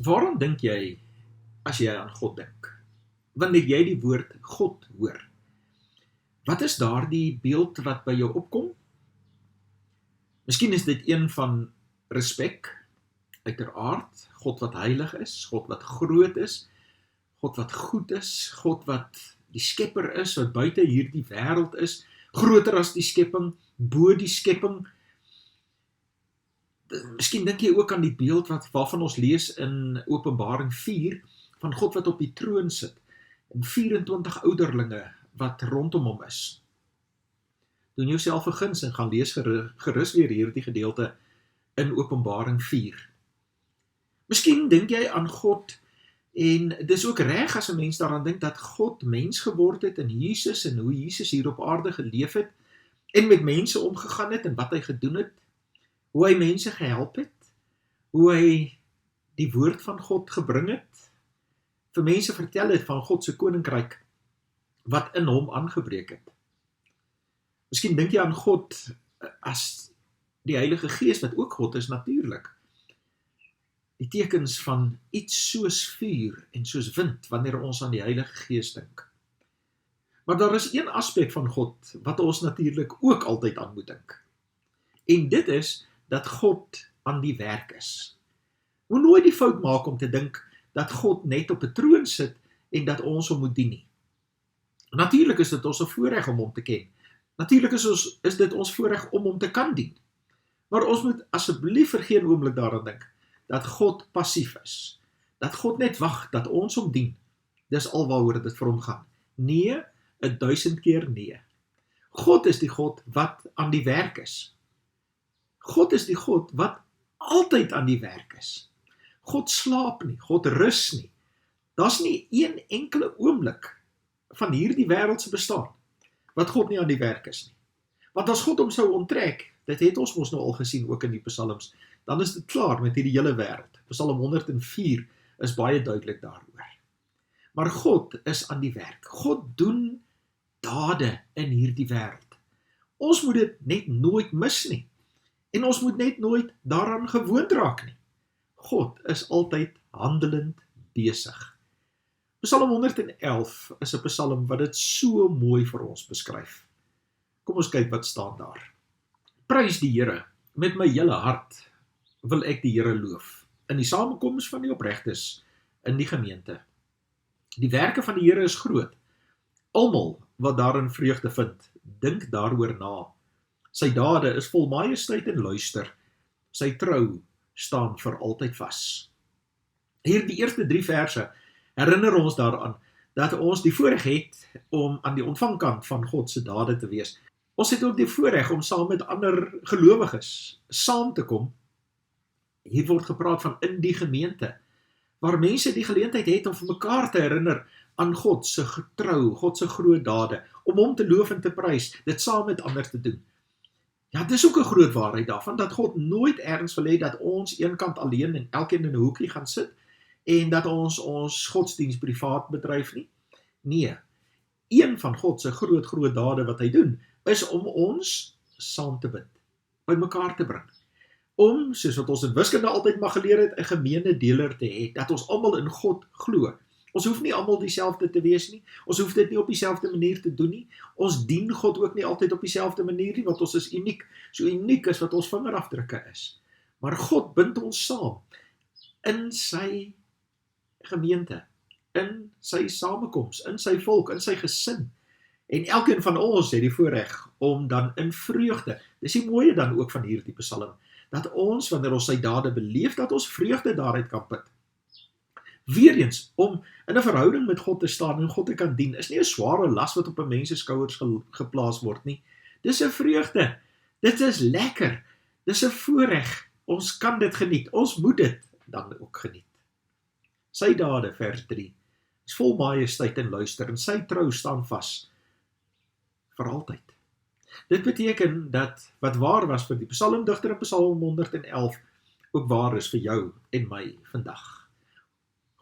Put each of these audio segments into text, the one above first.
Waarom dink jy as jy aan God dink? Wanneer jy die woord God hoor, wat is daardie beeld wat by jou opkom? Miskien is dit een van respek, uiteraard, God wat heilig is, God wat groot is, God wat goed is, God wat die skepper is, wat buite hierdie wêreld is, groter as die skepping, bo die skepping. Miskien dink jy ook aan die beeld waarvan ons lees in Openbaring 4, van God wat op die troon sit, en 24 ouderlinge wat rondom hom is. Doen jouself 'n guns en gaan lees gerus weer hierdie gedeelte in Openbaring 4. Miskien dink jy aan God, en dis ook reg as 'n mens daaraan dink dat God mens geword het in Jesus, en hoe Jesus hier op aarde geleef het, en met mense omgegaan het, en wat hy gedoen het, hoe hy mense gehelp het, hoe hy die woord van God gebring het, vir mense vertel het van God se koninkryk, wat in hom aangebreek het. Miskien dink jy aan God as die Heilige Gees, wat ook God is natuurlik. Die tekens van iets soos vuur en soos wind, wanneer ons aan die Heilige Gees dink. Maar daar is een aspek van God, wat ons natuurlik ook altyd aan moet dink. En dit is, dat God aan die werk is. Moet nooit die fout maak om te dink, dat God net op 'n troon sit, en dat ons hom moet dien nie. Natuurlik is dit ons 'n voorreg om hom te ken. Natuurlik is dit ons voorreg om hom te kan dien. Maar ons moet asseblief vir geen oomblik daaraan dink, dat God passief is. Dat God net wag, dat ons hom dien. Dis alwaaroor dit vir hom gaan. Nee, 1000 keer nee. God is die God wat aan die werk is. God is die God wat altyd aan die werk is. God slaap nie, God rus nie. Daar's nie een enkele oomblik van hierdie wêreld se bestaan wat God nie aan die werk is nie. Want as God hom sou onttrek, dit het ons mos nou al gesien ook in die psalms, dan is dit klaar met hierdie hele wêreld. Psalm 104 is baie duidelik daaroor. Maar God is aan die werk. God doen dade in hierdie wêreld. Ons moet dit net nooit mis nie. En ons moet net nooit daaraan gewoond raak nie. God is altyd handelend besig. Psalm 111 is 'n psalm wat dit so mooi vir ons beskryf. Kom ons kyk wat staan daar. Prys die Here, met my hele hart wil ek die Here loof, in die samekoms van die opregtes in die gemeente. Die werke van die Here is groot. Almal wat daarin vreugde vind, dink daaroor na. Sy dade is vol majesteit en luister. Sy trou staan vir altyd vas. Hier die eerste 3 verse herinner ons daaraan dat ons die voorreg het om aan die ontvangkant van God se dade te wees. Ons het ook die voorreg om saam met ander gelowiges saam te kom. Hier word gepraat van in die gemeente, waar mense die geleentheid het om vir mekaar te herinner aan God se getrou, God se groot dade, om hom te loof en te prys, dit saam met ander te doen. Ja, dit is ook 'n groot waarheid daarvan, dat God nooit ergens wil hê dat ons eenkant alleen en elkeen in 'n hoekie gaan sit, en dat ons godsdienst privaat bedryf nie. Nee, een van God se groot dade wat hy doen, is om ons saam te bind, by mekaar te bring. Om, soos wat ons in wiskunde altyd mag geleer het, 'n gemeene deler te hê, dat ons almal in God glo. Ons hoef nie almal dieselfde te wees nie, ons hoef dit nie op dieselfde manier te doen nie, ons dien God ook nie altyd op dieselfde manier nie, want ons is uniek, so uniek as wat ons vingerafdrukke is. Maar God bind ons saam, in sy gemeente, in sy samekoms, in sy volk, in sy gesin, en elkeen van ons het die voorreg om dan in vreugde, dis die mooie dan ook van hierdie psalm, dat ons, wanneer ons sy dade beleef, dat ons vreugde daaruit kan put. Weereens, om in 'n verhouding met God te staan en God te kan dien, is nie 'n sware las wat op 'n mens se skouers geplaas word nie. Dis 'n vreugde, dit is lekker, dis 'n voorreg, ons kan dit geniet, ons moet dit dan ook geniet. Sy dade, vers 3, is vol majesteit en luister, en sy trou staan vas, vir altyd. Dit beteken dat wat waar was vir die psalmdigter in Psalm 111 ook waar is vir jou en my vandag.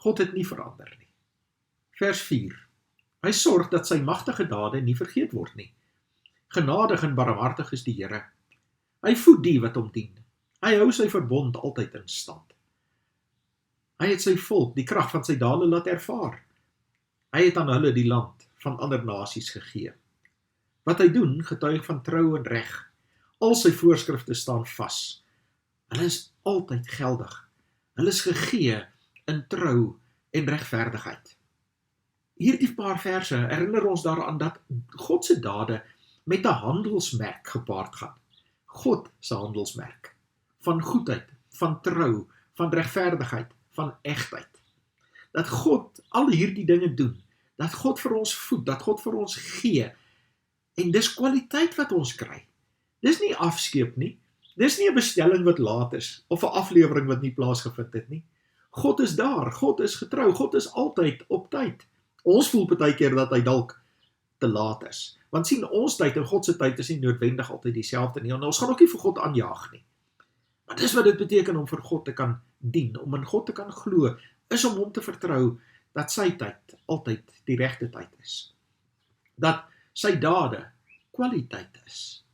God het nie verander nie. Vers 4. Hy sorg dat sy magtige dade nie vergeet word nie. Genadig en barmhartig is die Here. Hy voed die wat hom dien. Hy hou sy verbond altyd in stand. Hy het sy volk die krag van sy dade laat ervaar. Hy het aan hulle die land van ander nasies gegee. Wat hy doen, getuig van trou en reg. Al sy voorskrifte staan vas. Hulle is altyd geldig. Hulle is gegee in trou en regverdigheid. Hierdie paar verse herinner ons daaraan dat God se dade met 'n handelsmerk gepaard gaan. God se handelsmerk. Van goedheid, van trou, van regverdigheid, van egtheid. Dat God al hierdie dinge doen. Dat God vir ons voed, dat God vir ons gee. En dis kwaliteit wat ons kry. Dis nie afskeep nie. Dis nie 'n bestelling wat laat is, of 'n aflewering wat nie plaasgevind het nie. God is daar, God is getrou, God is altyd op tyd. Ons voel baie keer dat hy dalk te laat is. Want sien, ons tyd en God se tyd is nie noodwendig altyd dieselfde nie, en ons gaan ook nie vir God aanjaag nie. Maar dis wat dit beteken om vir God te kan dien, om in God te kan glo, is om hom te vertrou dat sy tyd altyd die regte tyd is. Dat sy dade kwaliteit is.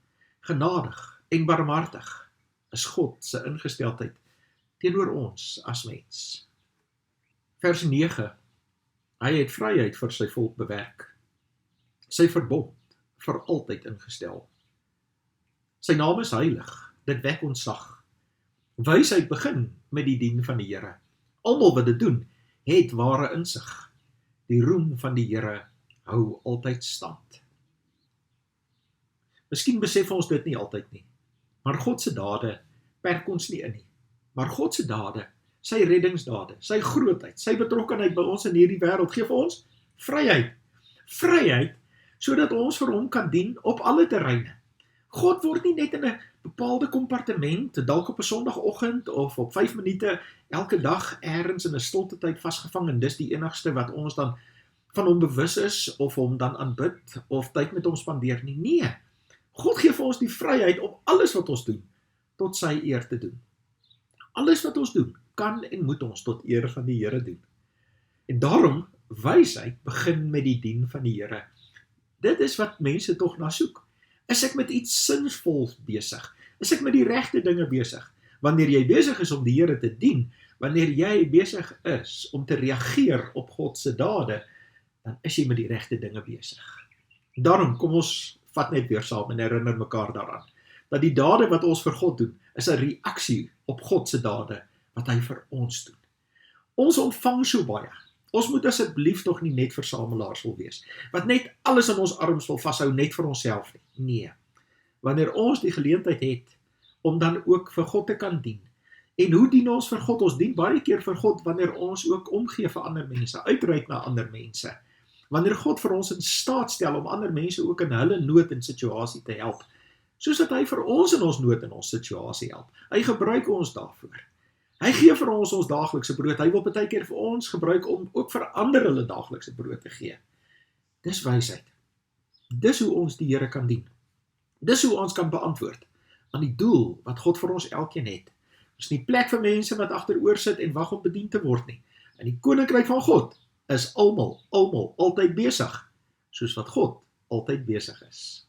Genadig en barmhartig is God se ingesteldheid teenoor ons as mens. Vers 9. Hy het vryheid vir sy volk bewerk. Sy verbond vir altyd ingestel. Sy naam is heilig, dit wek ontzag. Wysheid begin met die dien van die Here. Almal wat dit doen, het ware insig. Die roem van die Here hou altyd stand. Miskien besef ons dit nie altyd nie, maar God se dade perk ons nie in nie. Maar God se dade, sy reddingsdade, sy grootheid, sy betrokkenheid by ons in hierdie wêreld gee vir ons vryheid. Vryheid sodat ons vir hom kan dien op alle terreine. God word nie net in 'n bepaalde kompartement, dalk op 'n Sondagoggend of op 5 minute elke dag ergens in 'n stilte tyd vasgevang en dis die enigste wat ons dan van hom bewus is of hom dan aanbid of tyd met hom spandeer nie. Nee. God gee vir ons die vryheid om alles wat ons doen tot sy eer te doen. Alles wat ons doen, kan en moet ons tot eer van die Here doen. En daarom, wysheid begin met die dien van die Here. Dit is wat mense tog na soek. Is ek met iets sinsvols besig? Is ek met die regte dinge besig? Wanneer jy besig is om die Here te dien, wanneer jy besig is om te reageer op God se dade, dan is jy met die regte dinge besig. Daarom, kom ons vat net weer saam en herinner mekaar daaraan, dat die dade wat ons vir God doen, is 'n reaksie op God se dade, wat hy vir ons doen. Ons ontvang so baie. Ons moet asseblief tog nie net versamelaars wil wees, wat net alles in ons arms wil vashou, net vir onsself nie. Nee. Wanneer ons die geleentheid het, om dan ook vir God te kan dien. En hoe dien ons vir God? Ons dien baie keer vir God, wanneer ons ook omgee vir ander mense, uitreik na ander mense. Wanneer God vir ons in staat stel om ander mense ook in hulle nood en situasie te help, soos dat hy vir ons in ons nood en ons situasie help. Hy gebruik ons daarvoor. Hy gee vir ons daaglikse brood. Hy wil baie keer vir ons gebruik om ook vir ander hulle daaglikse brood te gee. Dis wysheid. Dis hoe ons die Here kan dien. Dis hoe ons kan beantwoord aan die doel wat God vir ons elkeen het. Ons is nie plek vir mense wat agteroor sit en wag om bedien te word nie. In die koninkryk van God is almal altyd besig, soos wat God altyd besig is.